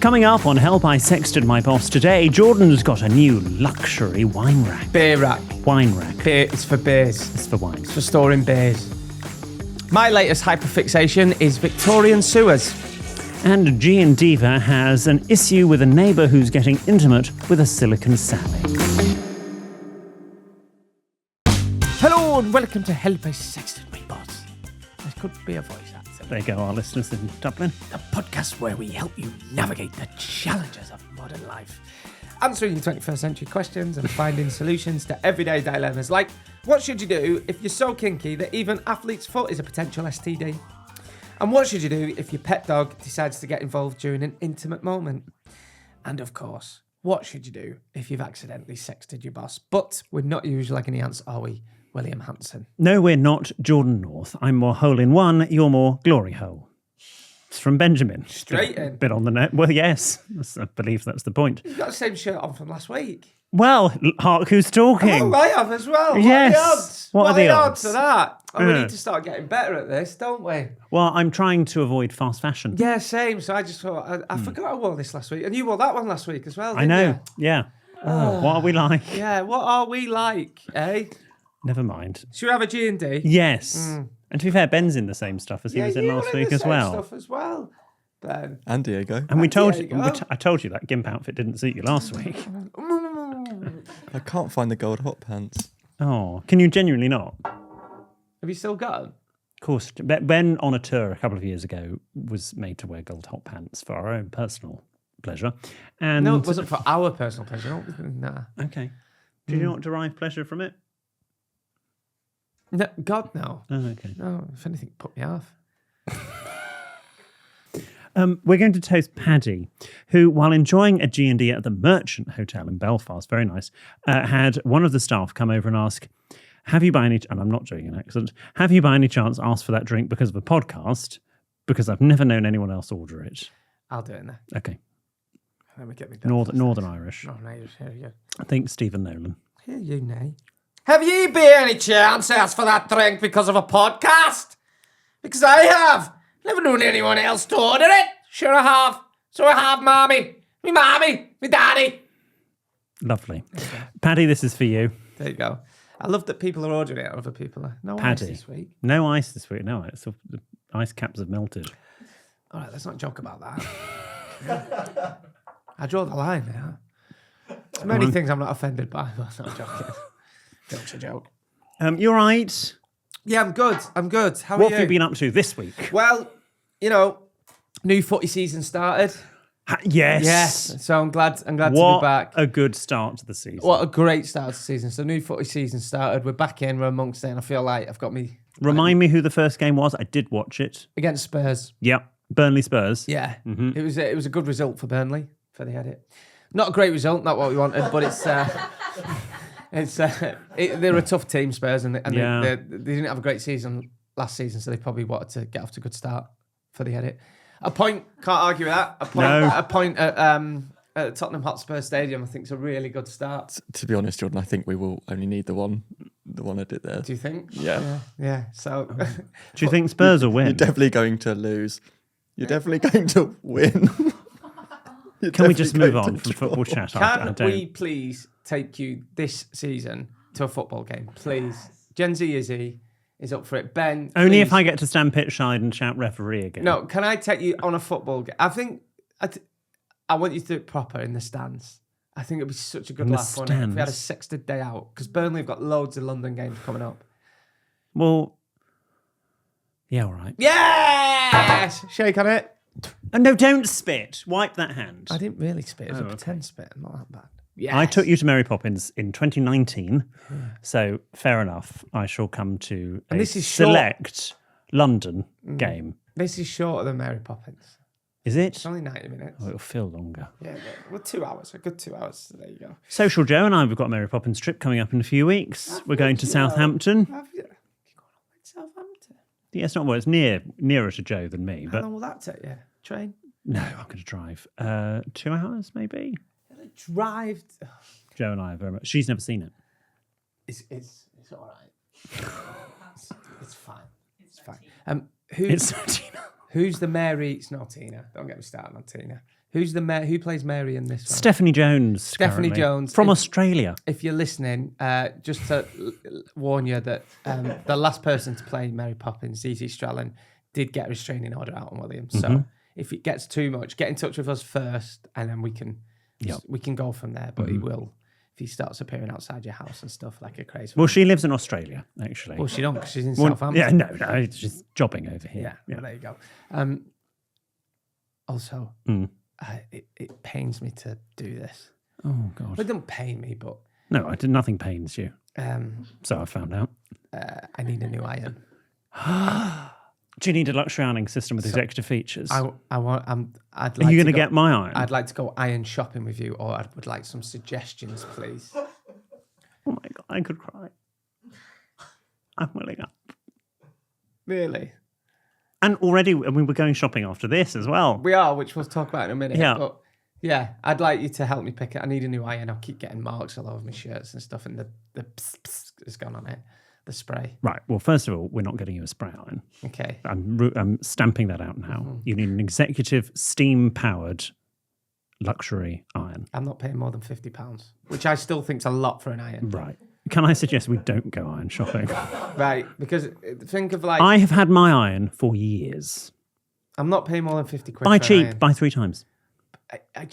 Coming up on Help I Sexted My Boss today, Jordan's got a new luxury wine rack. Beer rack. Wine rack. Beer, it's for beers. It's for wine. It's for storing beers. My latest hyperfixation is Victorian sewers. And VIG&DIVA has an issue with a neighbour who's getting intimate with a Silicone Sally. Hello and welcome to Help I Sexted My Boss. There could be a voice accent. There you go, our listeners in Dublin. A podcast where we help you navigate the challenges of modern life, answering 21st century questions and finding solutions to everyday dilemmas like, what should you do if you're so kinky that even athlete's foot is a potential STD? And what should you do if your pet dog decides to get involved during an intimate moment? And of course, what should you do if you've accidentally sexted your boss? But we're not usually like any ants, are we, William Hanson? No, we're not Jordan North. I'm more hole-in-one, you're more glory hole. It's from Benjamin. Straight in. Bit on the net. Well, yes, I believe that's the point. You've got the same shirt on from last week. Well, hark who's talking. Oh, I have as well. Yes. What What are the odds? odds of that? Oh, we need to start getting better at this, don't we? Well, I'm trying to avoid fast fashion. Yeah, same. So I just thought, I forgot I wore this last week. And you wore that one last week as well, I didn't know, you? yeah. Oh, what are we like? Yeah, what are we like, eh? Never mind. Should we have a G&D? Yes. And to be fair, Ben's in the same stuff as he was in last week the as same well. Stuff as well, Ben. And Diego. And we told you, Diego. I told you that gimp outfit didn't suit you last week. I can't find the gold hot pants. Oh, can you genuinely not? Have you still got them? Of course, Ben on a tour a couple of years ago was made to wear gold hot pants for our own personal pleasure. And No, it wasn't for our personal pleasure. Nah. Okay. Do you not derive pleasure from it? No, God, no. Oh, okay. No, if anything, put me off. We're going to toast Paddy, who, while enjoying a G&D at the Merchant Hotel in Belfast, very nice, had one of the staff come over and ask, have you by any, and I'm not doing an accent, have you by any chance asked for that drink because of a podcast? Because I've never known anyone else order it. I'll do it now. Okay. Let me get me Northern Irish. Northern Irish, here you go. I think Stephen Nolan. Here you, nay. Have ye by any chance asked for that drink because of a podcast? Because I have. Never known anyone else to order it. Sure I have. So I have, mommy, me daddy. Lovely. Okay. Paddy, this is for you. There you go. I love that people are ordering it. Other people are. No Paddy. ice this week. No ice this week. No, the ice caps have melted. All right, let's not joke about that. I draw the line there. There's many things I'm not offended by, but I'm not joking. Joke's a joke. You all right? Yeah, I'm good. How are you? What have you been up to this week? Well, new footy season started. Yes. Yes. So I'm glad to be back. What a good start to the season. What a great start to the season. So new footy season started. We're back in. We're amongst it. And I feel like I've got me. Remind me who the first game was. I did watch it. Against Spurs. Yep. Burnley Spurs. Yeah. Mm-hmm. It was a good result for Burnley. For the edit. Not a great result. Not what we wanted. But they're a tough team, Spurs, and they didn't have a great season last season, so they probably wanted to get off to a good start for the edit. A point, can't argue with that. A point at Tottenham Hotspur Stadium, I think, is a really good start. To be honest, Jordan, I think we will only need the one edit there. Do you think? Yeah. So, do you think Spurs will win? You're definitely going to lose. You're definitely going to win. Can we just move on from football chat? Can we please take you this season to a football game, please? Gen Z Izzy is up for it. Ben, only please. if I get to stand pitchside and shout referee again. No, can I take you on a football game? I think I want you to do it proper in the stands. I think it'd be such a good laugh if we had a sexted day out, because Burnley have got loads of London games coming up. Well, yeah, all right. Yes! Shake on it. No, don't spit. Wipe that hand. I didn't really spit. It was a pretend spit. I'm not that bad. Yes. I took you to Mary Poppins in 2019, so fair enough. I shall come to a select London game. This is shorter than Mary Poppins. Is it? It's only 90 minutes. Oh, it'll feel longer. Yeah, well, 2 hours. A good 2 hours. So there you go. Social Joe and I have got a Mary Poppins trip coming up in a few weeks. We're going to Southampton. Have you? You're going all the way to Southampton? Yeah, it's not well. It's nearer to Joe than me. How long will that take you? Train? No, I'm going to drive. 2 hours, maybe. Drive. Joe and I are very much. She's never seen it. It's all right. It's fine. It's fine. It's not Tina. Who's the Mary? It's not Tina. Don't get me started on Tina. Who plays Mary in this one? Stephanie Jones. Stephanie currently, Jones. from Australia. If you're listening, just to warn you that the last person to play Mary Poppins, Zizi Strelin, did get a restraining order out on William. So if it gets too much, get in touch with us first, and then we can go from there. But he will, if he starts appearing outside your house and stuff like a crazy. Well, she lives in Australia, actually. Well, she don't, 'cause she's in Southampton. Yeah, no, she's jobbing over here. Yeah, well, there you go. Also, it pains me to do this. Oh, God. It doesn't pain me, but... No, nothing pains you. So I found out. I need a new iron. Do you need a luxury ironing system with executive features? I'd like Are you going to get my iron? I'd like to go iron shopping with you, or I would like some suggestions, please. Oh, my God, I could cry. I'm willing up. Really? And already, I mean, we're going shopping after this as well. We are, which we'll talk about in a minute. Yeah. But yeah, I'd like you to help me pick it. I need a new iron. I'll keep getting marks all over my shirts and stuff, and the pss, pss has gone on it. The spray. Right. Well, first of all, we're not getting you a spray iron. Okay. I'm stamping that out now. You need an executive steam-powered luxury iron. I'm not paying more than £50, which I still think's a lot for an iron. Right. Can I suggest we don't go iron shopping? Right, because think of like... I have had my iron for years. I'm not paying more than 50 quid Buy for cheap, an iron. buy 3 times. I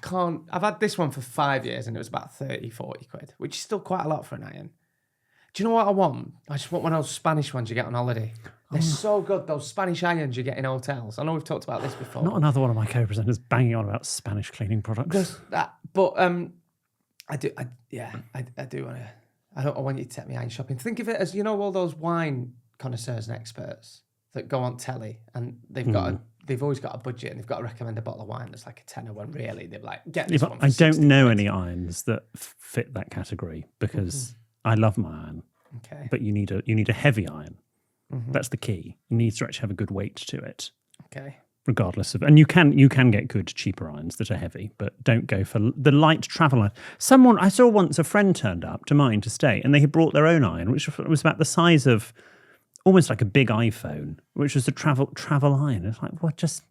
can't... I've had this one for 5 years and it was about 30, 40 quid, which is still quite a lot for an iron. Do you know what I want? I just want one of those Spanish ones you get on holiday. They're so good, those Spanish irons you get in hotels. I know we've talked about this before. Not another one of my co-presenters banging on about Spanish cleaning products. Just that, but I do want to. I want you to take me iron shopping. Think of it as, you know, all those wine connoisseurs and experts that go on telly and they've always got a budget and they've got to recommend a bottle of wine that's like a tenner when really they're like, get this one for I don't 60 know quid. any irons that fit that category because I love my iron. Okay. But you need a heavy iron. That's the key. It needs to actually have a good weight to it. Okay. Regardless of, and you can get good cheaper irons that are heavy, but don't go for the light travel iron. I saw once a friend turned up to mine to stay, and they had brought their own iron, which was about the size of almost like a big iPhone, which was a travel iron. It's like, what? Just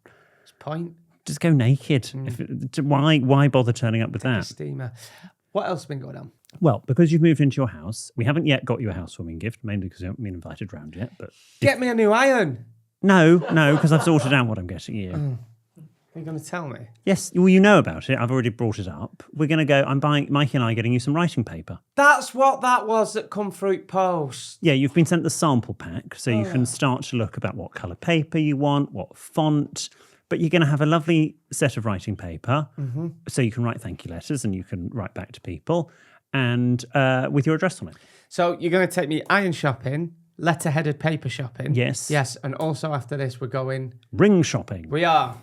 point. Just go naked. Why bother turning up with that? Steamer. What else has been going on? Well, because you've moved into your house, we haven't yet got you a housewarming gift, mainly because you haven't been invited round yet. But Get me a new iron. No, because I've sorted out what I'm getting you. Are you going to tell me? Yes, well, you know about it. I've already brought it up. We're going to go. Mikey and I are getting you some writing paper. That's what that was at Comfruit Post. Yeah, you've been sent the sample pack, so you can start to look about what colour paper you want, what font. But you're going to have a lovely set of writing paper, so you can write thank you letters and you can write back to people, and with your address on it. So you're going to take me iron shopping, letter-headed paper shopping. Yes. Yes, and also after this we're going... Ring shopping. We are.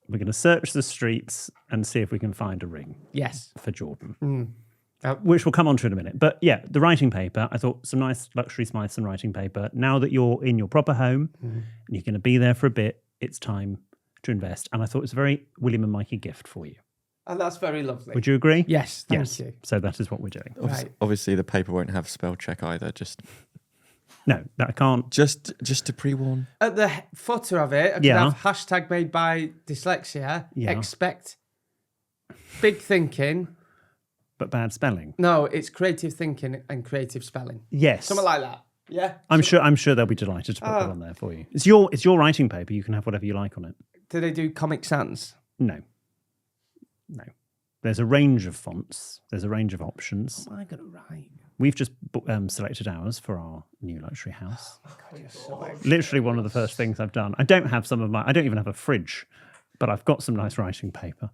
We're going to search the streets and see if we can find a ring. Yes. For Jordan. Which we'll come on to in a minute. But yeah, the writing paper, I thought some nice luxury Smythson writing paper. Now that you're in your proper home and you're going to be there for a bit, it's time to invest. And I thought it's a very William and Mikey gift for you. And that's very lovely. Would you agree? Yes, thank you. So that is what we're doing. Right. Obviously, the paper won't have spell check either. No, I can't. Just to pre-warn. At the footer of it, I could have hashtag made by dyslexia. Yeah. Expect big thinking. But bad spelling. No, it's creative thinking and creative spelling. Yes. Something like that. Yeah. I'm sure they'll be delighted to put that on there for you. It's your writing paper. You can have whatever you like on it. Do they do Comic Sans? No. There's a range of fonts. There's a range of options. What am I going to write? We've just selected ours for our new luxury house. Oh God, you're so Literally one of the first things I've done. I don't even have a fridge, but I've got some nice writing paper.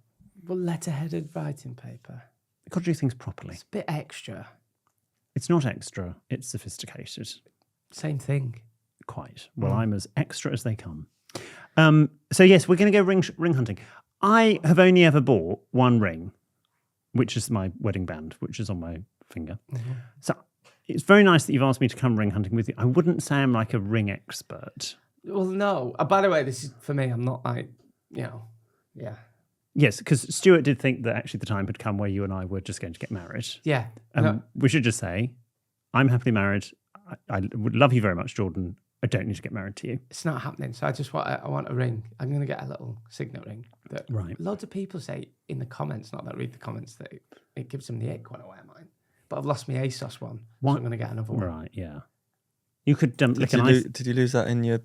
Well, letter-headed writing paper. You've got to do things properly. It's a bit extra. It's not extra. It's sophisticated. Same thing. Quite. Well, I'm as extra as they come. So yes, we're going to go ring hunting. I have only ever bought one ring, which is my wedding band, which is on my finger. So it's very nice that you've asked me to come ring hunting with you. I wouldn't say I'm like a ring expert. Well, no. By the way, this is for me. I'm not like, yeah. Yes, because Stuart did think that actually the time had come where you and I were just going to get married. Yeah. No. We should just say, I'm happily married. I would love you very much, Jordan. I don't need to get married to you. It's not happening. So I want a ring. I'm going to get a little signet ring. That Right. Loads of people say in the comments, not that I read the comments, that it gives them the ick when I wear mine. But I've lost my ASOS one, so I'm going to get another one. Right, yeah. You could lick Did an you, ice. did you lose that in your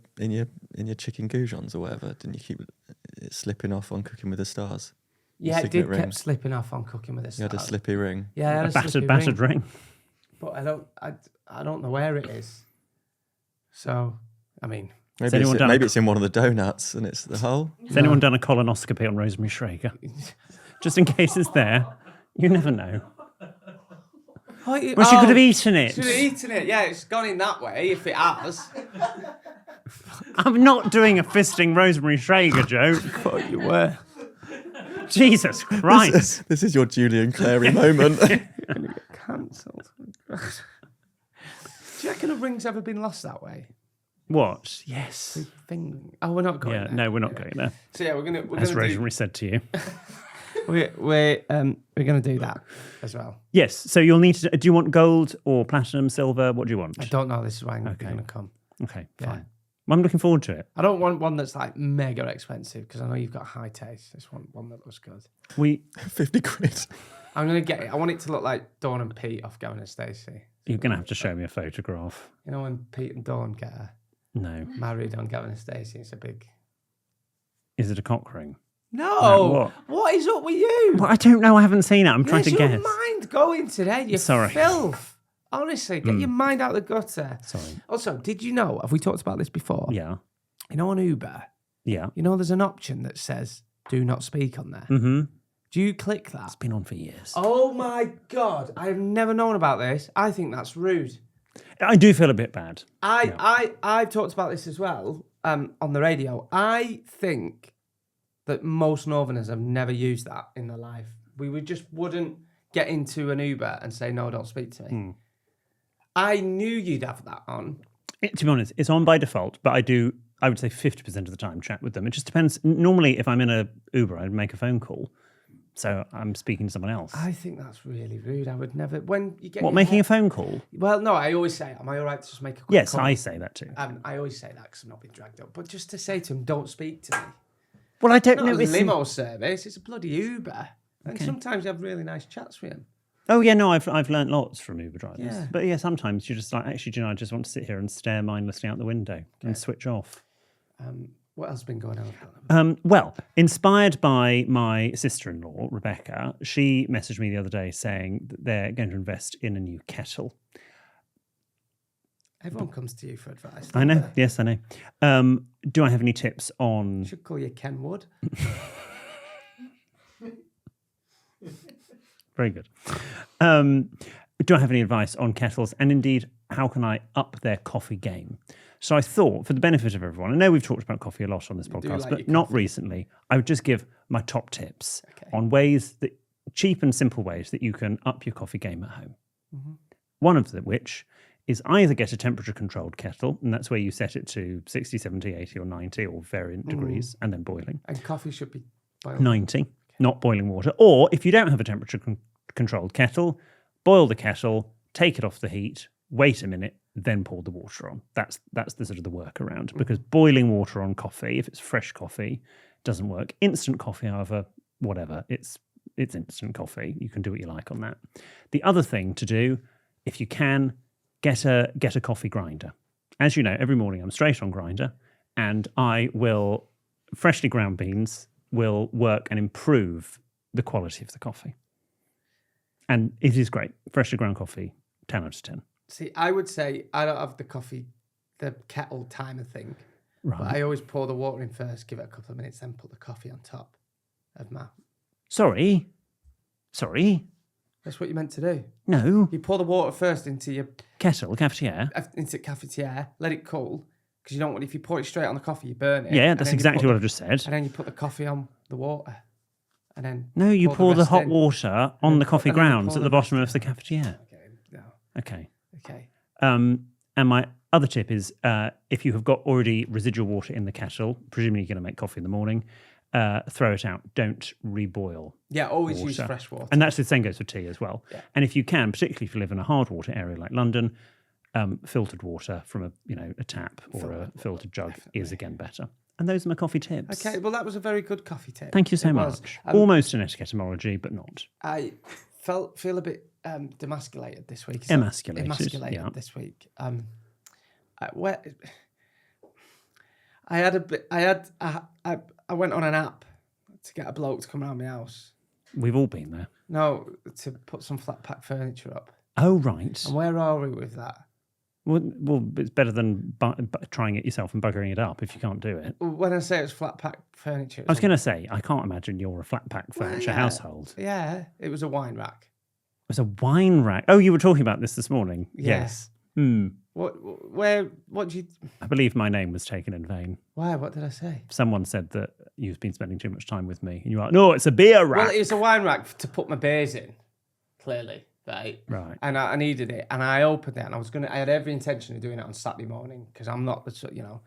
chicken goujons or whatever? Didn't you keep it slipping off on Cooking with the Stars? Yeah, it signet did ring. kept slipping off on Cooking with the You had a Stars. slippy ring. Yeah, I had A slippy battered ring. But I don't know where it is. So, I mean... Maybe it's in one of the donuts and it's the hole. Has anyone done a colonoscopy on Rosemary Schrager? Just in case it's there. You never know. Well, she could have eaten it. Should have eaten it. Yeah, it's gone in that way, if it has. I'm not doing a fisting Rosemary Schrager joke. Thought you were. Jesus Christ. This is your Julian Clary moment. Gonna get cancelled. Do you reckon a ring's ever been lost that way? What? Yes. Oh, we're not going there. No, we're not going there. So yeah, we're gonna As Rosemary said to you. we're gonna do that as well. Yes. So you'll need to. Do you want gold or platinum, silver? What do you want? I don't know. This is why I'm gonna come. Okay, Yeah. fine. Well, I'm looking forward to it. I don't want one that's like mega expensive because I know you've got high taste. I just want one that looks good. 50 quid. I'm gonna get it. I want it to look like Dawn and Pete off Gavin and Stacey. You're going to have to show me a photograph. You know when Pete and Dawn get No. married on Gavin and Stacey? It's a big. Is it a cock ring? No. What is up with you? Well, I don't know. I haven't seen it. I'm trying to Where's guess. your mind going today? You Sorry. filth. Honestly, get your mind out of the gutter. Sorry. Also, did you know? Have we talked about this before? Yeah. You know, on Uber, Yeah. you know, there's an option that says "Do not speak" on there. Mm-hmm. Do you click that? It's been on for years. Oh my god! I have never known about this. I think that's rude. I do feel a bit bad. I've talked about this as well on the radio. I think that most Northerners have never used that in their life. We wouldn't get into an Uber and say, no, don't speak to me. I knew you'd have that on. To be honest, it's on by default, but I would say 50% of the time chat with them. It just depends. Normally, if I'm in a Uber, I'd make a phone call. So I'm speaking to someone else. I think that's really rude. I would never... When you get... What, making a phone call? Well, no, I always say, am I all right to just make a quick Yes, call? I say that too. I always say that because I'm not being dragged up. But just to say to him, don't speak to me. Well, I don't Not know. a It's limo service, it's a bloody Uber. And sometimes you have really nice chats with him. Oh yeah, no, I've learnt lots from Uber drivers. Yeah. But yeah, sometimes you're just like, actually, do you know, I just want to sit here and stare mindlessly out the window and switch off. What else has been going on? Well, inspired by my sister-in-law, Rebecca, she messaged me the other day saying that they're going to invest in a new kettle. Everyone comes to you for advice. I know. don't they? Yes, I know. Do I have any tips on... You should call you Ken Wood. Very good. Do I have any advice on kettles? And indeed, how can I up their coffee game? So I thought, for the benefit of everyone, I know we've talked about coffee a lot on this podcast, like but your not coffee. recently. I would just give my top tips on ways that, cheap and simple ways that you can up your coffee game at home. One of which is either get a temperature-controlled kettle, and that's where you set it to 60, 70, 80 or 90 or variant degrees, and then boiling. And coffee should be boiled. 90, not boiling water. Or if you don't have a temperature-controlled kettle, boil the kettle, take it off the heat, wait a minute, then pour the water on. That's the sort of the workaround, because boiling water on coffee, if it's fresh coffee, doesn't work. Instant coffee, however, whatever, it's instant coffee. You can do what you like on that. The other thing to do, if you can, get a coffee grinder. As you know, every morning I'm straight on grinder, and I will, freshly ground beans will work and improve the quality of the coffee. And it is great. Freshly ground coffee, 10 out of 10. See, I would say I don't have the kettle timer thing. Right. But I always pour the water in first, give it a couple of minutes, then put the coffee on top of my... Sorry. That's what you meant to do. No. You pour the water first into your... Cafetiere. Into cafetiere, let it cool, because you don't want... If you pour it straight on the coffee, you burn it. Yeah, and that's then you exactly put what I've just said. And then you put the coffee on the water. And then... No, you pour the rest hot in. water on the coffee and then you grounds pour at the the bottom rest of the cafetiere. Okay, no. Okay. Okay. And my other tip is if you have got already residual water in the kettle, presumably you're going to make coffee in the morning, throw it out. Don't reboil. Yeah, always water. use fresh water. And that's the same goes for tea as well. Yeah. And if you can, particularly if you live in a hard water area like London, filtered water from a tap or a filtered jug is again better. And those are my coffee tips. Okay, well, that was a very good coffee tip. Thank you so It was. much. Almost an etiquette etymology, but not. I feel a bit demasculated this week. Emasculated, yeah. This week. Where I went on an app to get a bloke to come around my house. We've all been there. No, to put some flat pack furniture up. Oh, right. And where are we with that? Well, it's better than trying it yourself and buggering it up if you can't do it. When I say it's flat pack furniture... I was going to say, I can't imagine you're a flat pack furniture household. Yeah, it was a wine rack. It was a wine rack. Oh, you were talking about this morning. Yeah. Yes. What do you... I believe my name was taken in vain. Why? What did I say? Someone said that you've been spending too much time with me. And you were like, no, it's a beer rack. Well, it's a wine rack to put my beers in, clearly. Right. And I needed it, and I opened it, and I had every intention of doing it on Saturday morning because I'm not the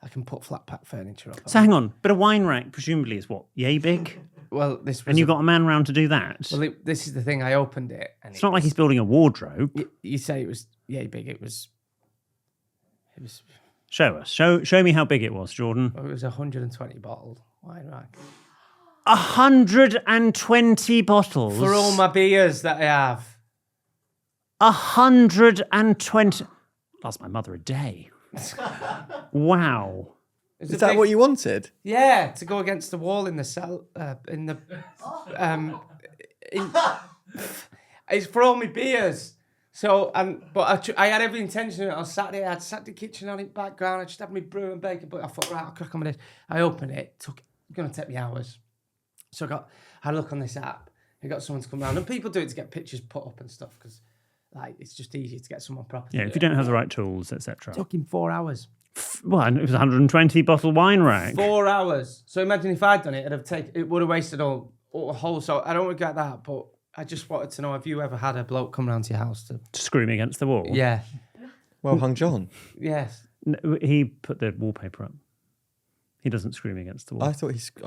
I can put flat pack furniture up. So hang on, but a wine rack presumably is what, yay big? Well, this was and you got a man round to do that. Well, this is the thing. I opened it, and it's not like he's building a wardrobe. You say it was yay big. It was. Show us. Show me how big it was, Jordan. Well, it was 120 bottle wine rack. 120 bottles for all my beers that I have. 120. Lost my mother a day. Wow. Is that what you wanted? Yeah, to go against the wall in the cell. It's for all my beers. So, but I had every intention of it on Saturday. I had Saturday kitchen on in background. I just had my brew and bacon, but I thought, right, I'll crack on with this. I opened it. It's going to take me hours. So I had a look on this app. I got someone to come round. And people do it to get pictures put up and stuff because it's just easier to get someone proper. Yeah, if you don't have the right tools, etc. It took him 4 hours. Well, it was a 120 bottle wine rack. 4 hours. So imagine if I'd done it, it would have wasted all a whole. So I don't regret that, but I just wanted to know, have you ever had a bloke come round to your house to screw me against the wall? Yeah. Well hung John. Yes. No, he put the wallpaper up. He doesn't screw me against the wall. I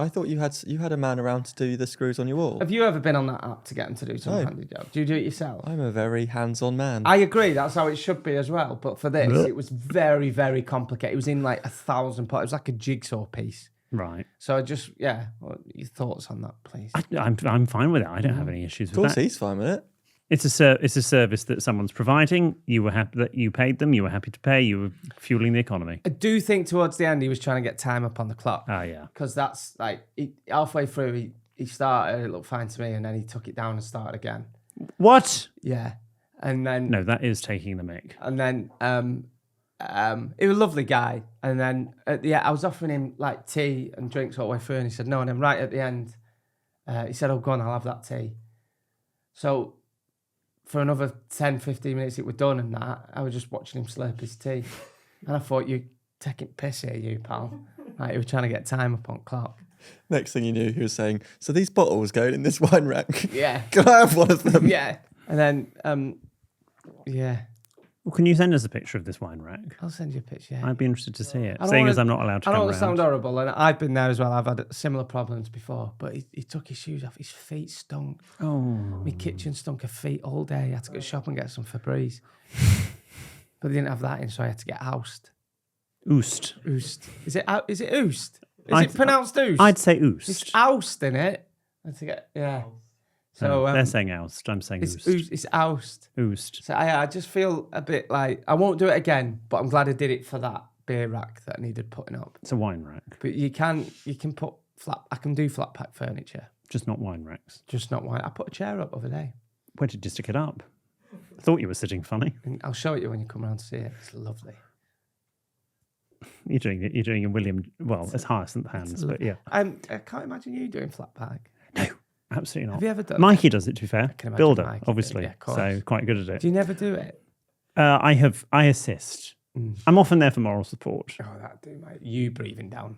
thought you had a man around to do the screws on your wall. Have you ever been on that app to get him to do some handy job? Do you do it yourself? I'm a very hands-on man. I agree. That's how it should be as well. But for this, it was very, very complicated. It was in like 1,000 parts. It was like a jigsaw piece. Right. So what are your thoughts on that, please? I'm fine with it. I don't have any issues with that. Of course, he's fine with it. It's a service that someone's providing. You were happy that you paid them. You were happy to pay. You were fueling the economy. I do think towards the end he was trying to get time up on the clock. Oh yeah. Because that's like halfway through he started. It looked fine to me, and then he took it down and started again. What? Yeah. And then no, that is taking the mick. And then he was a lovely guy. And then I was offering him like tea and drinks all the way through, and he said no. And then right at the end, he said, "Oh, go on, I'll have that tea." So for another 10, 15 minutes, it was done, and that I was just watching him slurp his tea, and I thought, "You taking piss here, you pal?" Like, he was trying to get time up on clock. Next thing you knew, he was saying, "So these bottles going in this wine rack? Yeah, can I have one of them?" Yeah, and then yeah. Well, can you send us a picture of this wine rack? I'll send you a picture. Yeah. I'd be interested to see it, seeing as I'm not allowed to come I don't round. sound horrible, and I've been there as well. I've had similar problems before, but he took his shoes off. His feet stunk. Oh. My kitchen stunk of feet all day. I had to go shop and get some Febreze. But they didn't have that in, so I had to get oust. Oust. Oust. Is it oust? Is it pronounced oust? I'd say oust. It's oust in it. I had to get, yeah. So they're saying oust. I'm saying oust. It's oust. Oust. So I just feel a bit like I won't do it again, but I'm glad I did it for that beer rack that I needed putting up. It's a wine rack. But you can put I can do flat pack furniture. Just not wine racks. Just not wine. I put a chair up the other day. Where did you stick it up? I thought you were sitting funny. And I'll show it you when you come around to see it. It's lovely. You're doing a William. Well, it's Hyacinth hands, but yeah. I can't imagine you doing flat pack. No. Absolutely not. Have you ever done Mikey does it, to be fair. Builder, Mikey obviously. yeah, so quite good at it. Do you never do it? I assist. I'm often there for moral support. Oh, that'd do, mate. You breathing down.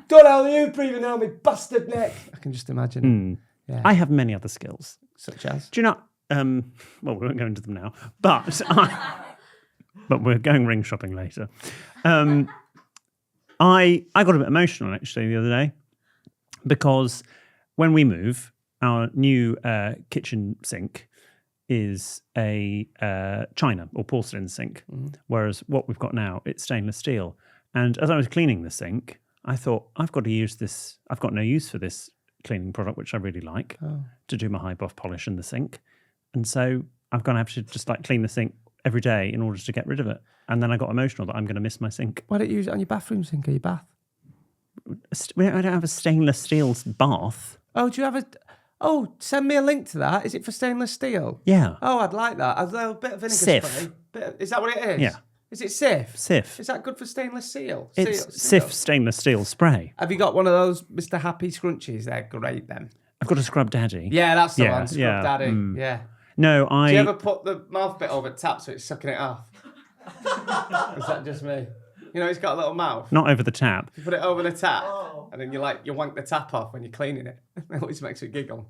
God, hell, you breathing down my bastard neck. I can just imagine it. Yeah. I have many other skills. Such as? Do you know, well, we won't go into them now, but but we're going ring shopping later. I got a bit emotional, actually, the other day, because when we move, our new kitchen sink is a china or porcelain sink, whereas what we've got now, it's stainless steel. And as I was cleaning the sink, I thought, I've got to use this. I've got no use for this cleaning product, which I really like, to do my high buff polish in the sink. And so I'm going to have to just like clean the sink every day in order to get rid of it. And then I got emotional that I'm going to miss my sink. Why don't you use it on your bathroom sink or your bath? I don't have a stainless steel bath. Oh, do you have a... Oh, send me a link to that. Is it for stainless steel? Yeah. Oh, I'd like that. A little bit of vinegar Sif. spray. Is that what it is? Yeah. Is it Sif? Sif. Is that good for stainless steel? It's Sif stainless steel spray. Have you got one of those Mr. Happy scrunchies? They're great, then. I've got a Scrub Daddy. Yeah, that's the Yeah, one. Scrub yeah, Daddy. Yeah. No, Do you ever put the mouth bit over the tap so it's sucking it off? Is that just me? You know, it's got a little mouth. Not over the tap. You put it over the tap, and then you wank the tap off when you're cleaning it. It always makes it giggle.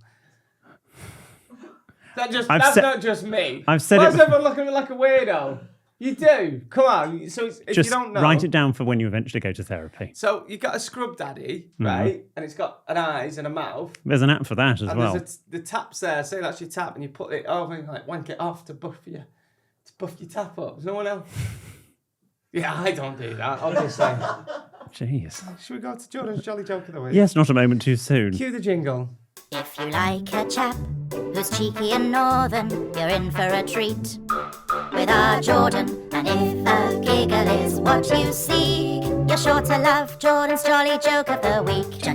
That's not just me. I've said Why it. does everyone look at me like a weirdo? You do. Come on. So if Just you don't know, write it down for when you eventually go to therapy. So you've got a Scrub Daddy, right? And it's got an eyes and a mouth. There's an app for that as And well. there's the tap's there. Say that's your tap, and you put it over and like wank it off to buff your tap up. There's no one else. Yeah, I don't do that. I'll just say. Jeez. Should we go to Jordan's Jolly Joke of the Week? Yes, not a moment too soon. Cue the jingle. If you like a chap who's cheeky and northern, you're in for a treat with our Jordan. And if a giggle is what you seek, you're sure to love Jordan's Jolly Joke of the Week.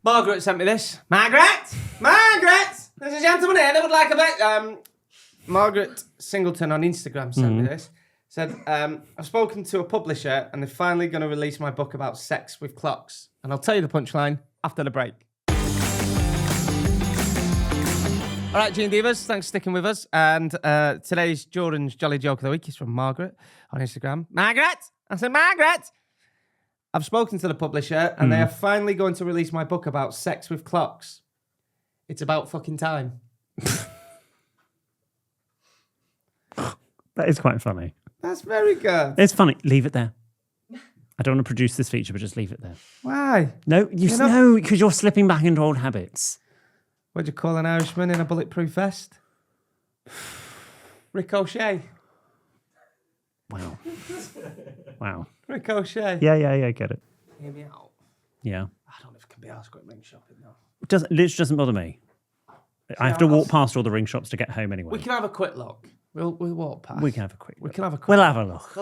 Margaret sent me this. Margaret! There's a gentleman here that would like a bit. Margaret Singleton on Instagram sent me this. Said, I've spoken to a publisher and they're finally going to release my book about sex with clocks. And I'll tell you the punchline after the break. All right, G&Divas, thanks for sticking with us. And today's Jordan's Jolly Joke of the Week is from Margaret on Instagram. Margaret! I said, Margaret! I've spoken to the publisher and they are finally going to release my book about sex with clocks. It's about fucking time. That is quite funny. That's very good. It's funny. Leave it there. I don't want to produce this feature, but just leave it there. Why? No, because you're slipping back into old habits. What'd you call an Irishman in a bulletproof vest? Ricochet. Wow. Wow. Ricochet. Yeah, get it. Hear me out. Yeah. I don't know if it can be asked going ring shopping though. Literally doesn't bother me. I have to walk past all the ring shops to get home anyway. We can have a quick look. We'll walk past. We can have a quick look. We can have a quick We'll have a look.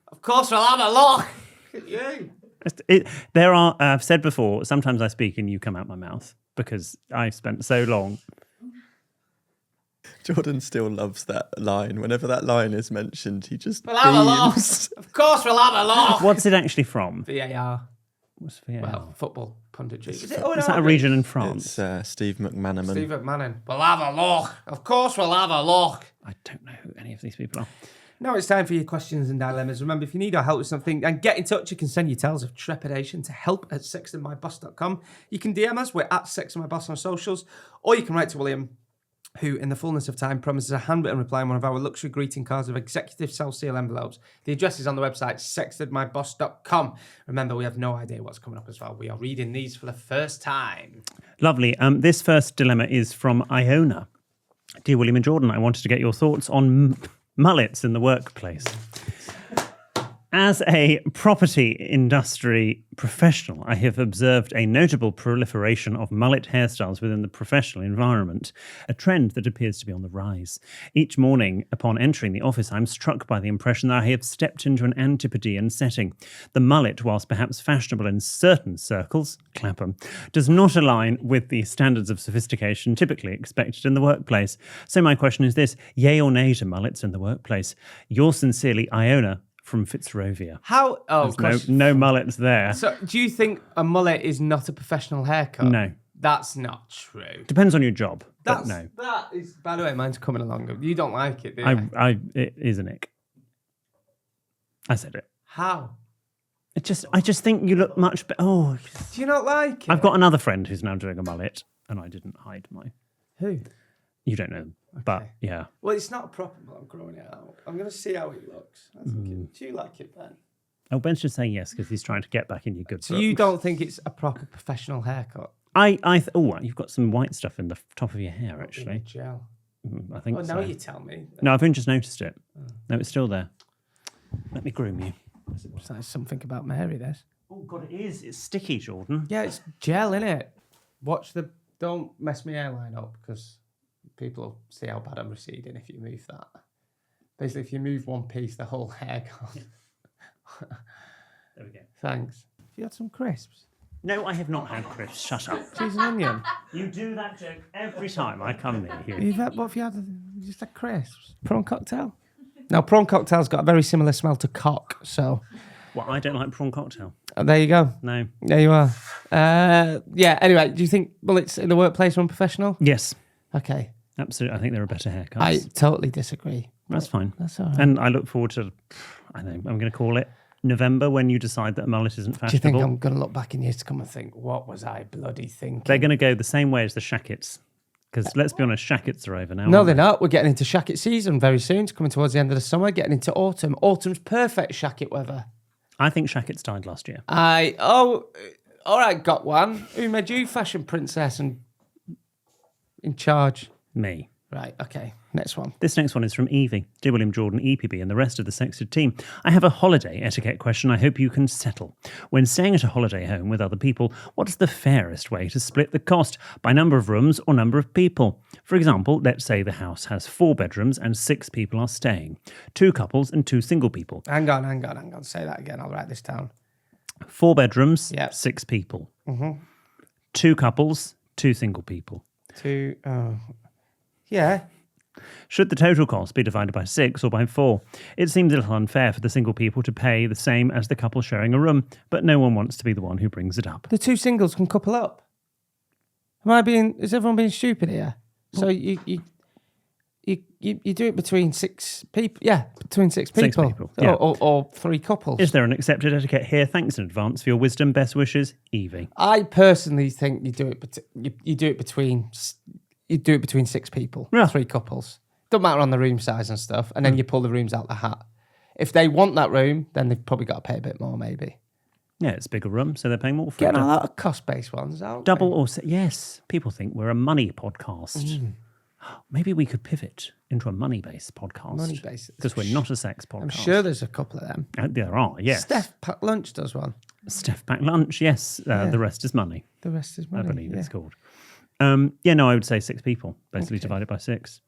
Of course we'll have a look. Look at you. I've said before, sometimes I speak and you come out my mouth because I've spent so long. Jordan still loves that line. Whenever that line is mentioned, he just We'll have a look. beams. Of course we'll have a look. What's it actually from? VAR. What's VAR? Well, football punditry. Is Is that a region in France? It's Steve McManaman. Steve McMahon. We'll have a look. Of course we'll have a look. I don't know who any of these people are. Now it's time for your questions and dilemmas. Remember, if you need our help with something, then get in touch. You can send your tales of trepidation to help@sextedmyboss.com. You can DM us. We're at sextedmyboss on socials. Or you can write to William, who, in the fullness of time, promises a handwritten reply in one of our luxury greeting cards of executive self-seal envelopes. The address is on the website, sextedmyboss.com. Remember, we have no idea what's coming up as well. We are reading these for the first time. Lovely. This first dilemma is from Iona. Dear William and Jordan, I wanted to get your thoughts on mullets in the workplace. As a property industry professional, I have observed a notable proliferation of mullet hairstyles within the professional environment, a trend that appears to be on the rise. Each morning, upon entering the office, I'm struck by the impression that I have stepped into an antipodean setting. The mullet, whilst perhaps fashionable in certain circles, Clapham, does not align with the standards of sophistication typically expected in the workplace. So my question is this, yay or nay to mullets in the workplace? Yours sincerely, Iona, from Fitzrovia. How? Oh, no mullets there. So, do you think a mullet is not a professional haircut? No. That's not true. Depends on your job, but That's, no. That is, by the way, mine's coming along. You don't like it, do you? It is an ick. I said it. How? I just think you look much better. Oh, Do you not like it? I've got another friend who's now doing a mullet, and I didn't hide my. Who? You don't know them, but yeah. Well, it's not a proper, but I'm growing it out. I'm going to see how it looks. I think do you like it, Ben? Oh, Ben's just saying yes because he's trying to get back in your good So books. you don't think it's a proper professional haircut? You've got some white stuff in the top of your hair, actually. Gel. I think so. Now you tell me. No, I've only just noticed it. No, it's still there. Let me groom you. That's something about Mary, this. Oh, God, it is. It's sticky, Jordan. Yeah, it's gel, innit? Don't mess my hairline up, because people will see how bad I'm receding if you move that. Basically, if you move one piece, the whole hair goes. There we go. Thanks. Have you had some crisps? No, I have not had crisps. Shut up. Cheese and onion? You do that joke every time I come near you. What have you had? You just had crisps? Prawn cocktail? Now, prawn cocktail's got a very similar smell to cock, so... Well, I don't like prawn cocktail. There you go. No. There you are. Anyway, do you think bullets in the workplace are unprofessional? Yes. Okay. Absolutely. I think there are better haircuts. I totally disagree. That's fine. That's all right. And I look forward to, I'm going to call it November, when you decide that a mullet isn't Do you fashionable. think I'm going to look back in years to come and think, what was I bloody thinking? They're going to go the same way as the shackets. Because let's be honest, shackets are over now. No, aren't they're they? not. We're getting into shacket season very soon. It's coming towards the end of the summer, getting into autumn. Autumn's perfect shacket weather. I think shackets died last year. All right, got one. Who made you fashion princess and in charge? Me. Right, okay. Next one. This next one is from Evie. Dear William, Jordan, EPB, and the rest of the Sexted team. I have a holiday etiquette question I hope you can settle. When staying at a holiday home with other people, what's the fairest way to split the cost? By number of rooms or number of people? For example, let's say the house has 4 bedrooms and 6 people are staying. 2 couples and 2 single people. Hang on. Say that again. I'll write this down. 4 bedrooms, Yep. 6 people. 2 couples, 2 single people. Yeah. Should the total cost be divided by 6 or by 4? It seems a little unfair for the single people to pay the same as the couple sharing a room, but no one wants to be the one who brings it up. The 2 singles can couple up. Is everyone being stupid here? So you do it between 6 people. Yeah, between 6 people. 6 people, yeah. Or 3 couples. Is there an accepted etiquette here? Thanks in advance for your wisdom. Best wishes, Evie. I personally think you do it between 6 people, Yeah. 3 couples. Don't matter on the room size and stuff, and then you pull the rooms out the hat. If they want that room, then they've probably got to pay a bit more, maybe. Yeah, it's a bigger room, so they're paying more for Getting it. a lot of cost-based ones out. Double or yes, people think we're a money podcast. Maybe we could pivot into a money-based podcast. Money-based. Because we're not a sex podcast. I'm sure there's a couple of them. There are, yes. Steph Pack Lunch does one. Steph Pack Lunch, yes. The rest is money, The rest is money. I believe it's called. I would say 6 people, basically divided by 6.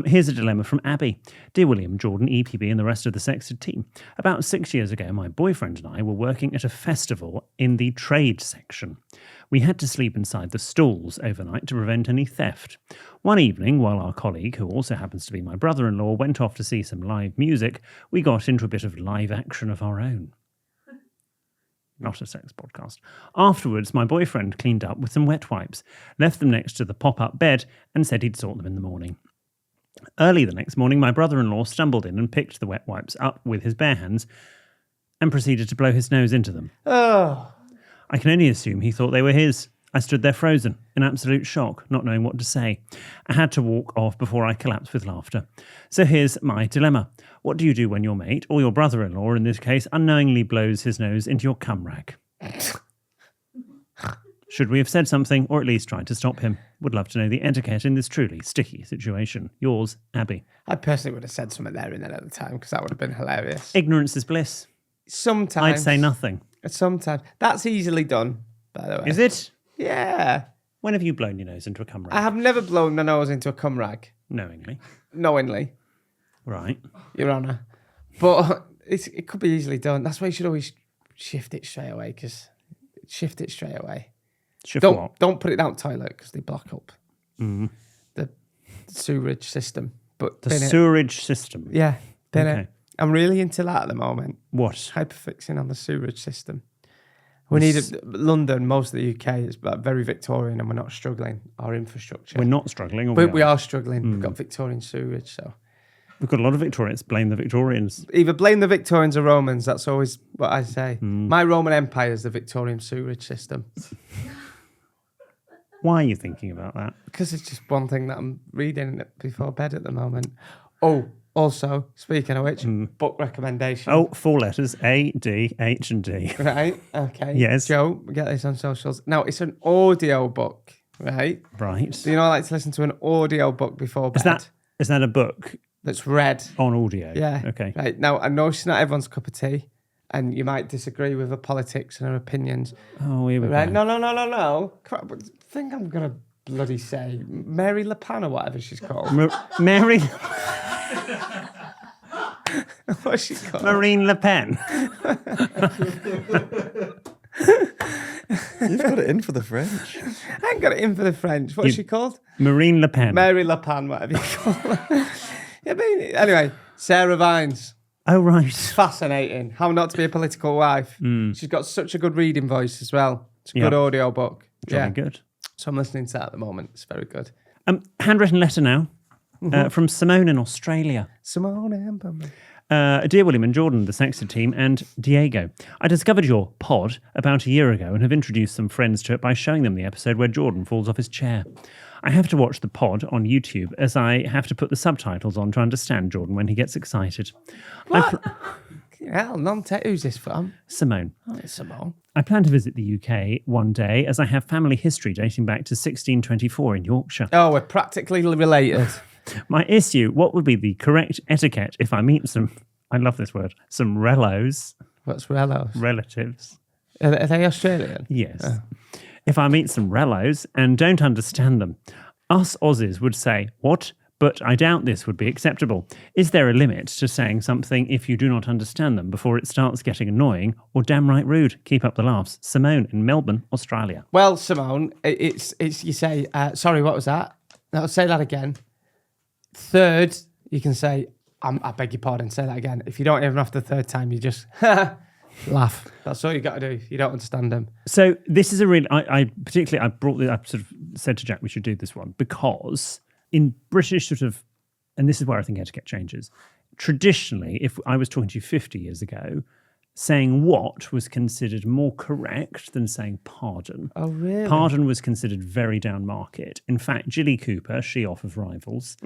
Here's a dilemma from Abby. Dear William, Jordan, EPB, and the rest of the Sexted team. About 6 years ago, my boyfriend and I were working at a festival in the trade section. We had to sleep inside the stalls overnight to prevent any theft. One evening, while our colleague, who also happens to be my brother-in-law, went off to see some live music, we got into a bit of live action of our own. Not a sex podcast. Afterwards, my boyfriend cleaned up with some wet wipes, left them next to the pop-up bed, and said he'd sort them in the morning. Early the next morning, my brother-in-law stumbled in and picked the wet wipes up with his bare hands and proceeded to blow his nose into them. Oh. I can only assume he thought they were his. I stood there frozen, in absolute shock, not knowing what to say. I had to walk off before I collapsed with laughter. So here's my dilemma. What do you do when your mate, or your brother-in-law in this case, unknowingly blows his nose into your cum rag? Should we have said something, or at least tried to stop him? Would love to know the etiquette in this truly sticky situation. Yours, Abby. I personally would have said something there and then at the time, because that would have been hilarious. Ignorance is bliss. Sometimes. I'd say nothing. Sometimes. That's easily done, by the way. Is it? Yeah. When have you blown your nose into a cum rag? I have never blown my nose into a cum rag. Knowingly. Knowingly, Right. Your Honour. But it could be easily done. That's why you should always shift it straight away, shift it straight away. Shift Don't what? don't put it down the toilet, because they block up Mm. the sewerage system. But The bin it. sewerage system. Yeah, bin Okay. it. I'm really into that at the moment. What? Hyperfixing on the sewerage system. We need London, most of the UK is very Victorian, and we're not struggling our infrastructure. We're not struggling. Or But we are struggling. We've got Victorian sewerage, so We've got a lot of Victorians. Blame the Victorians. either blame the Victorians or Romans. That's always what I say. My Roman Empire is the Victorian sewerage system, Why are you thinking about that? because it's just one thing that I'm reading before bed at the moment. Oh, Also, speaking of which, book recommendation. Oh, 4 letters, A, D, H, and D. Right, okay. Yes. Joe, we get this on socials. Now, it's an audio book, right? Right. Do you know I like to listen to an audio book before bed? Is that a book That's read. on audio? Yeah. Okay. Right. Now, I know she's not everyone's cup of tea, and you might disagree with her politics and her opinions. Oh, here we Right? go. No. Crap, I think I'm going to bloody say Mary Le Pen or whatever she's called. Mary What's she called? Marine Le Pen. You've got it in for the French. I ain't got it in for the French. What's she called? Marine Le Pen. Mary Le Pen, whatever you call her. Yeah, but anyway, Sarah Vines. Oh, right. Fascinating. How not to be a political wife. She's got such a good reading voice as well. It's a good audio book. Jolly good. So I'm listening to that at the moment. It's very good. Handwritten letter now from Simone in Australia. Simone and Bumble. Dear William and Jordan, the Sexted team, and Diego. I discovered your pod about a year ago and have introduced some friends to it by showing them the episode where Jordan falls off his chair. I have to watch the pod on YouTube as I have to put the subtitles on to understand Jordan when he gets excited. What? Hell, who's this from? Simone. Oh, it's Simone. I plan to visit the UK one day as I have family history dating back to 1624 in Yorkshire. Oh, we're practically related. My issue, what would be the correct etiquette if I meet some, I love this word, some relos, What's Rellos? relatives. Are they Australian? Yes. If I meet some relos and don't understand them, us Aussies would say, what? But I doubt this would be acceptable. Is there a limit to saying something if you do not understand them before it starts getting annoying or damn right rude? Keep up the laughs. Simone in Melbourne, Australia. Well, Simone, it's you say, sorry, what was that? No, say that again. Third, you can say, I beg your pardon, say that again. If you don't even after the third time, you just laugh. That's all you got to do. You don't understand them. So this is a really, I sort of said to Jack we should do this one because in British sort of, and this is where I think etiquette changes. Traditionally, if I was talking to you 50 years ago, saying what was considered more correct than saying pardon. Oh, really? Pardon was considered very down market. In fact, Gilly Cooper, she off of Rivals,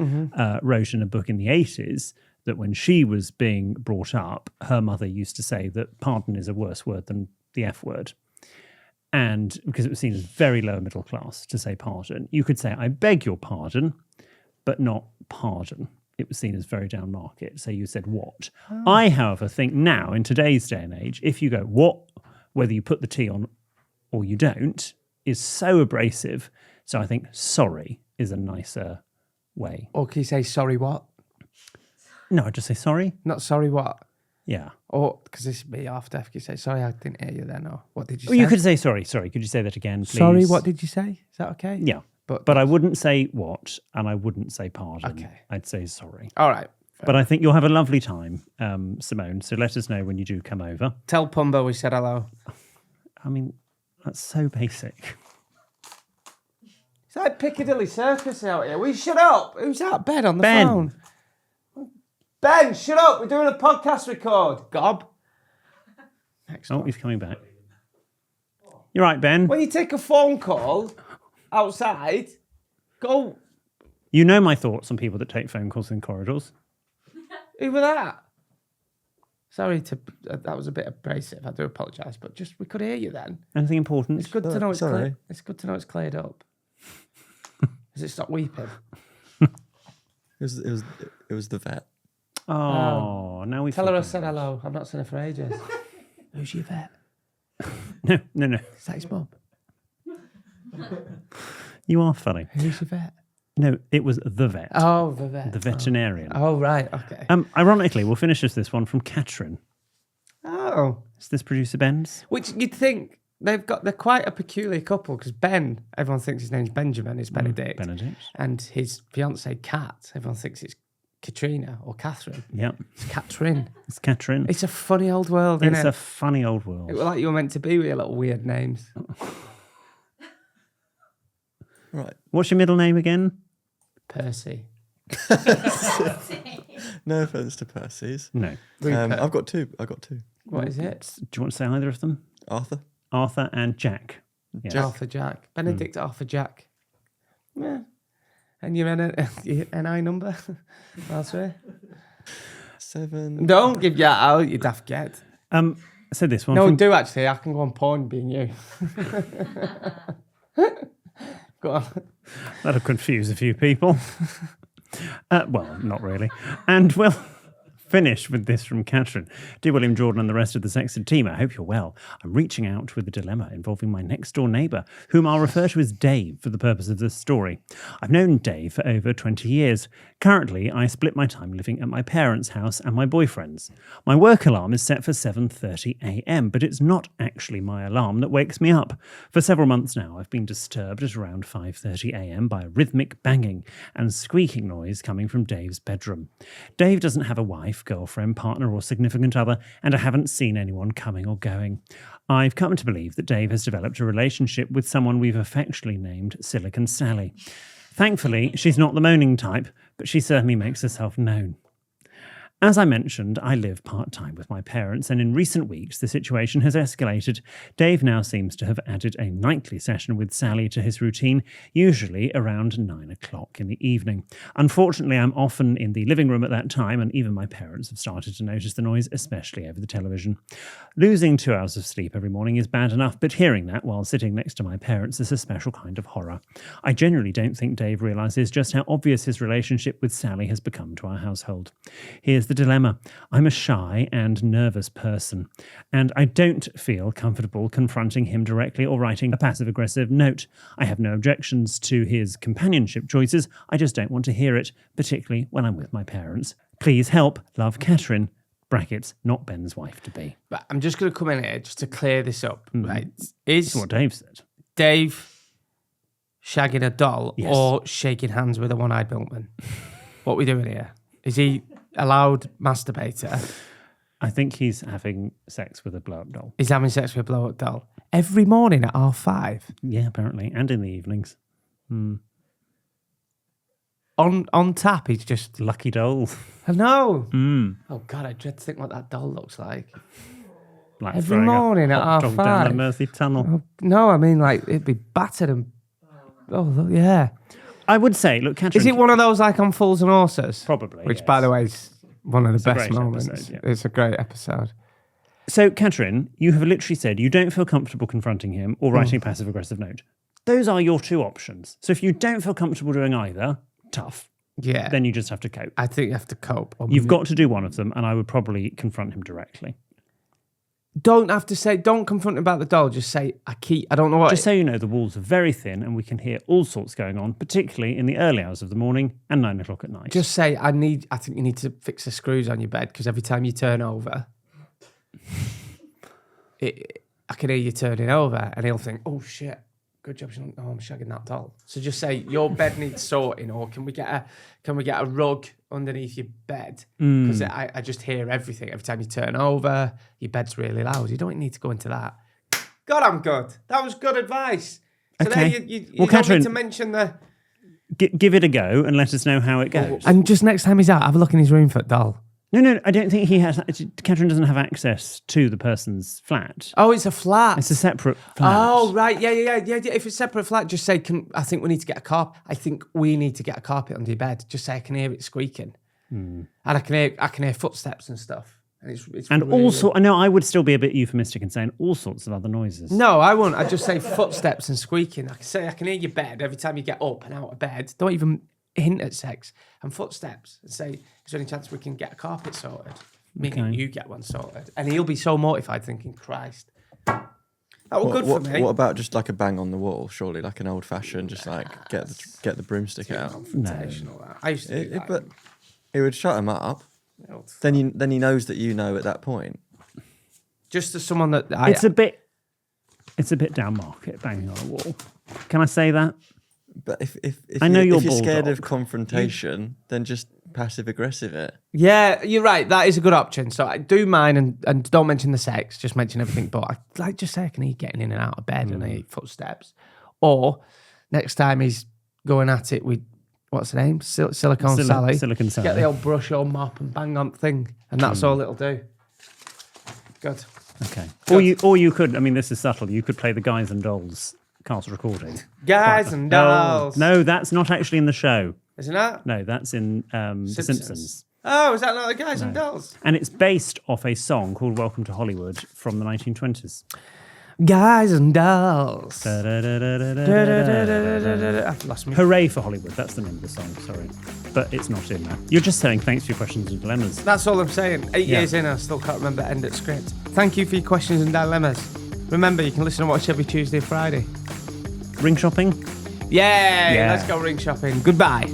wrote in a book in the 80s that when she was being brought up, her mother used to say that pardon is a worse word than the F word. And because it was seen as very lower middle class to say pardon, you could say, I beg your pardon, but not pardon. It was seen as very down market. So you said what? Oh. I, however, think now in today's day and age, if you go what, whether you put the T on or you don't, is so abrasive. So I think sorry is a nicer way. Or can you say sorry what? No, I'd just say sorry. Not sorry what? Yeah. Or, because this would be half deaf, you say, sorry, I didn't hear you then, or what did you Well, say? you could say sorry. Could you say that again, please? Sorry, what did you say? Is that okay? Yeah. But I wouldn't say what, and I wouldn't say pardon. Okay. I'd say sorry. All right. But I think you'll have a lovely time, Simone. So let us know when you do come over. Tell Pumbo we said hello. I mean, that's so basic. It's like Piccadilly Circus out here. Will you shut up? Who's that? Ben on the Ben. phone. Ben, shut up. We're doing a podcast record. Gob. Next Oh, one. he's coming back. You're right, Ben. When you take a phone call outside, go. You know my thoughts on people that take phone calls in corridors. Who were that? Sorry that was a bit abrasive. I do apologise, but just we could hear you then. Anything important? It's good to know it's sorry. clear. It's good to know it's cleared up. Has it stopped weeping? It was the vet. Oh, now we Tell her I said hello. I've not seen her for ages. Who's your vet? No. Is that his mum? You are funny. Who's your vet? No, it was the vet. Oh, the vet. The veterinarian. Oh, right. Okay. Ironically, we'll finish this one from Katrin. Oh. Is this producer Ben's? Which you'd think they're quite a peculiar couple because Ben, everyone thinks his name's Benjamin, it's Benedict. Benedict. And his fiancée, Kat, everyone thinks it's Katrina or Catherine. Yep. It's Katrin. It's Katrin. It's a funny old world, isn't It's it? a funny old world. It was like you were meant to be with your little weird names. Right. What's your middle name again? Percy. No offense to Percy's. No. I've got two. What is it? Do you want to say either of them? Arthur. Arthur and Jack. Yes. Arthur Jack. Benedict Arthur Jack. Yeah. And your NI number? That's right. 7. Don't give that out, you daft get. So this one. No, from, do actually. I can go on porn being you. Go on. That'll confuse a few people. Well, not really. And we'll finish with this from Catherine. Dear William Jordan and the rest of the Sexted team, I hope you're well. I'm reaching out with a dilemma involving my next door neighbour, whom I'll refer to as Dave for the purpose of this story. I've known Dave for over 20 years. Currently, I split my time living at my parents' house and my boyfriend's. My work alarm is set for 7:30 a.m, but it's not actually my alarm that wakes me up. For several months now, I've been disturbed at around 5:30 a.m. by a rhythmic banging and squeaking noise coming from Dave's bedroom. Dave doesn't have a wife, girlfriend, partner or significant other, and I haven't seen anyone coming or going. I've come to believe that Dave has developed a relationship with someone we've affectionately named Silicone Sally. Thankfully, she's not the moaning type, but she certainly makes herself known. As I mentioned, I live part-time with my parents, and in recent weeks the situation has escalated. Dave now seems to have added a nightly session with Sally to his routine, usually around 9 o'clock in the evening. Unfortunately, I'm often in the living room at that time, and even my parents have started to notice the noise, especially over the television. Losing 2 hours of sleep every morning is bad enough, but hearing that while sitting next to my parents is a special kind of horror. I genuinely don't think Dave realises just how obvious his relationship with Sally has become to our household. Here's the dilemma. I'm a shy and nervous person, and I don't feel comfortable confronting him directly or writing a passive-aggressive note. I have no objections to his companionship choices. I just don't want to hear it, particularly when I'm with my parents. Please help. Love, Catherine. Brackets, not Ben's wife-to-be. But I'm just going to come in here just to clear this up, right? That's what Dave said. Dave shagging a doll Yes. or shaking hands with a one-eyed milkman? What are we doing here? Is he allowed masturbator? I think he's having sex with a blow-up doll. He's having sex with a blow-up doll every morning at 5:30. Yeah, apparently, and in the evenings. On tap, he's just... Lucky doll. I know. Oh, God, I dread to think what that doll looks like. Like Every throwing a morning at hot dog down the 5:30. Mersey Tunnel. Oh, no, I mean, like, it'd be battered and... Oh, look, yeah. I would say, look, Catherine... Is it one of those, like, on Fools and Horses? Probably, Which, yes. by the way, is one of the a best great moments. episode, yeah. It's a great episode. So, Catherine, you have literally said you don't feel comfortable confronting him or writing a passive-aggressive note. Those are your two options. So if you don't feel comfortable doing either, tough. Yeah. Then you just have to cope. I think you have to cope. You've got to do one of them, and I would probably confront him directly. Don't have to say, don't confront him about the doll. Just say, I don't know what. Just so you know, the walls are very thin, and we can hear all sorts going on, particularly in the early hours of the morning and 9 o'clock at night. Just say, I think you need to fix the screws on your bed because every time you turn over, I can hear you turning over, and he'll think, oh shit, good job. I'm shagging that doll. So just say your bed needs sorting, or can we get a rug underneath your bed? Because I just hear everything every time you turn over. Your bed's really loud. You don't need to go into that. God, I'm good. That was good advice. So Okay. there you Well, don't Catherine, need to mention the. Give it a go and let us know how it goes. And just next time he's out, have a look in his room for the doll. No, I don't think he has. Catherine doesn't have access to the person's flat. Oh, it's a flat. It's a separate flat. Oh, right. Yeah. If it's a separate flat, just say, I think we need to get a carpet. I think we need to get a carpet under your bed. Just say I can hear it squeaking. And I can hear footsteps and stuff. And it's And really, also, I know I would still be a bit euphemistic in saying all sorts of other noises. No, I won't. I just say footsteps and squeaking. I can say I can hear your bed every time you get up and out of bed. Don't even hint at sex. And footsteps. And say, is there any chance we can get a carpet sorted? Meaning Okay. you get one sorted. And he'll be so mortified thinking, Christ. That was good for me. What about just like a bang on the wall? Surely, like an old fashioned, just like get the broomstick out. Confrontational, that. I used to do that. But it would shut him up. Then he knows that you know at that point. Just as someone that It's a bit down market, banging on a wall. Can I say that? But if I know you're if you're scared of bulldog. confrontation, then just passive aggressive it. Yeah, you're right. That is a good option. So I do mine and don't mention the sex, just mention everything. But I like just say I can hear getting in and out of bed and I hear footsteps. Or next time he's going at it with, what's the name? Silicone Sally. Silicone Sally. Get the old brush or mop and bang on the thing. And that's all it'll do. Good. Okay. Or you could, I mean, this is subtle, you could play the Guys and Dolls cast recording. Guys and dolls. No, that's not actually in the show. Isn't that? No, that's in The Simpsons. Simpsons. Oh, is that not the Guys and Dolls? And it's based off a song called Welcome to Hollywood from the 1920s. Guys and Dolls. I've lost me. Hooray for Hollywood. That's the name of the song, sorry. But it's not in that. You're just saying thanks for your questions and dilemmas. That's all I'm saying. 8 years in, I still can't remember end of script. Thank you for your questions and dilemmas. Remember, you can listen and watch every Tuesday and Friday. Ring shopping? Yay! Let's go ring shopping. Goodbye.